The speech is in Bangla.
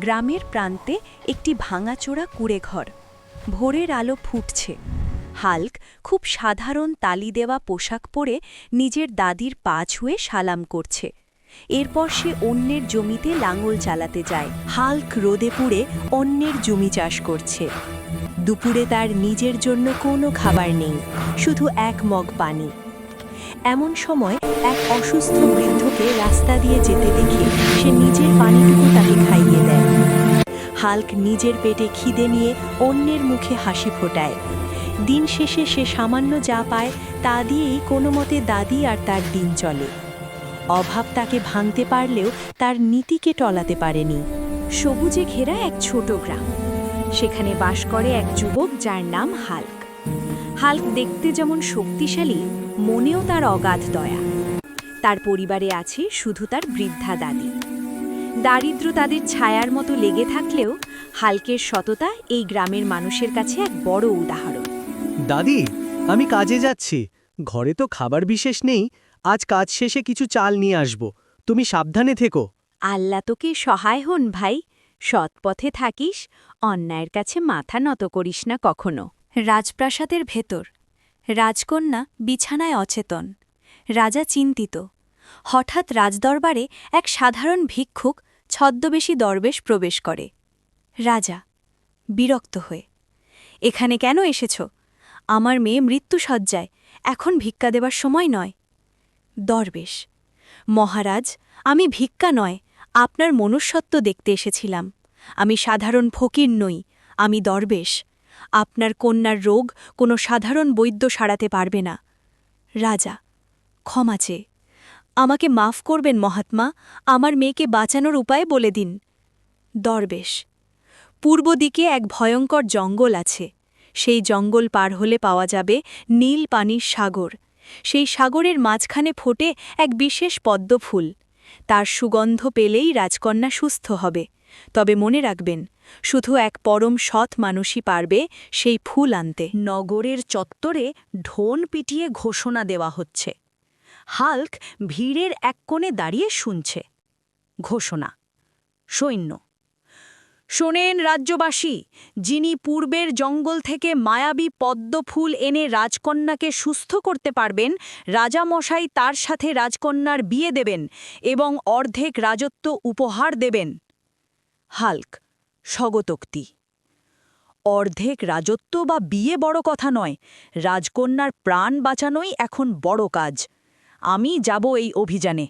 গ্রামের প্রান্তে একটি ভাঙাচোরা কুঁড়েঘর। ভোরের আলো ফুটছে। হাল্ক খুব সাধারণ তালি দেওয়া পোশাক পরে নিজের দাদির পা ছুঁয়ে সালাম করছে। এরপর সে অন্যের জমিতে লাঙল চালাতে যায়। হাল্ক রোদে পুড়ে অন্যের জমি চাষ করছে। দুপুরে তার নিজের জন্য কোনো খাবার নেই, শুধু এক মগ পানি। এমন সময় এক অসুস্থ বৃদ্ধকে রাস্তা দিয়ে যেতে দেখে সে নিজের পানিটুকু তাকে খাইয়ে দেয়। হাল্ক নিজের পেটে খিদে নিয়ে অন্যের মুখে হাসি ফোটায়। দিন শেষে সে সামান্য যা পায় তা দিয়েই কোনো মতে দাদি আর তার দিন চলে। অভাব তাকে ভাঙতে পারলেও তার নীতিকে টলাতে পারেনি। সবুজে ঘেরা এক ছোট গ্রাম। সেখানে বাস করে এক যুবক যার নাম হাল্ক। হাল্ক দেখতে যেমন শক্তিশালী, মনেও তার অগাধ দয়া। তার পরিবারে আছে শুধু তার বৃদ্ধা দাদি। দারিদ্র্য তাদের ছায়ার মতো লেগে থাকলেও হাল্কের সততা এই গ্রামের মানুষের কাছে এক বড় উদাহরণ। দাদি, আমি কাজে যাচ্ছি। ঘরে তো খাবার বিশেষ নেই। আজ কাজ শেষে কিছু চাল নিয়ে আসব। তুমি সাবধানে থেকো। আল্লাহ তোকে সহায় হন ভাই। সৎ পথে থাকিস, অন্যায়ের কাছে মাথা নত করিস না কখনো। রাজপ্রাসাদের ভেতর রাজকন্যা বিছানায় অচেতন। রাজা চিন্তিত। হঠাৎ রাজদরবারে এক সাধারণ ভিক্ষুক ছদ্মবেশী দরবেশ প্রবেশ করে। রাজা বিরক্ত হয়ে, এখানে কেন এসেছ? আমার মেয়ে মৃত্যুশয্যায়, এখন ভিক্ষা দেবার সময় নয়। দরবেশ, মহারাজ, আমি ভিক্ষা নয়, আপনার মনুষ্যত্ব দেখতে এসেছিলাম। আমি সাধারণ ফকির নই, আমি দরবেশ। আপনার কন্যার রোগ কোনো সাধারণ বৈদ্য সারাতে পারবে না। রাজা ক্ষমা চেয়ে, আমাকে মাফ করবেন মহাত্মা, আমার মেয়েকে বাঁচানোর উপায় বলে দিন। দরবেশ, পূর্ব দিকে এক ভয়ঙ্কর জঙ্গল আছে। সেই জঙ্গল পার হলে পাওয়া যাবে নীল পানির সাগর। সেই সাগরের মাঝখানে ফোটে এক বিশেষ পদ্মফুল। তার সুগন্ধ পেলেই রাজকন্যা সুস্থ হবে। তবে মনে রাখবেন, শুধু এক পরম সৎ মানুষই পারবে সেই ফুল আনতে। নগরের চত্বরে ঢোন পিটিয়ে ঘোষণা দেওয়া হচ্ছে। হাল্ক ভিড়ের এক কোণে দাঁড়িয়ে শুনছে। ঘোষণা: সৈন্য, শোনেন রাজ্যবাসী, যিনি পূর্বের জঙ্গল থেকে মায়াবী পদ্মফুল এনে রাজকন্যাকে সুস্থ করতে পারবেন, রাজামশাই তার সাথে রাজকন্যার বিয়ে দেবেন এবং অর্ধেক রাজত্ব উপহার দেবেন। হাল্ক স্বগতোক্তি: অর্ধেক রাজত্ব বা বিয়ে বড় কথা নয়, রাজকন্যার প্রাণ বাঁচানোই এখন বড় কাজ। আমি যাব এই অভিযানে।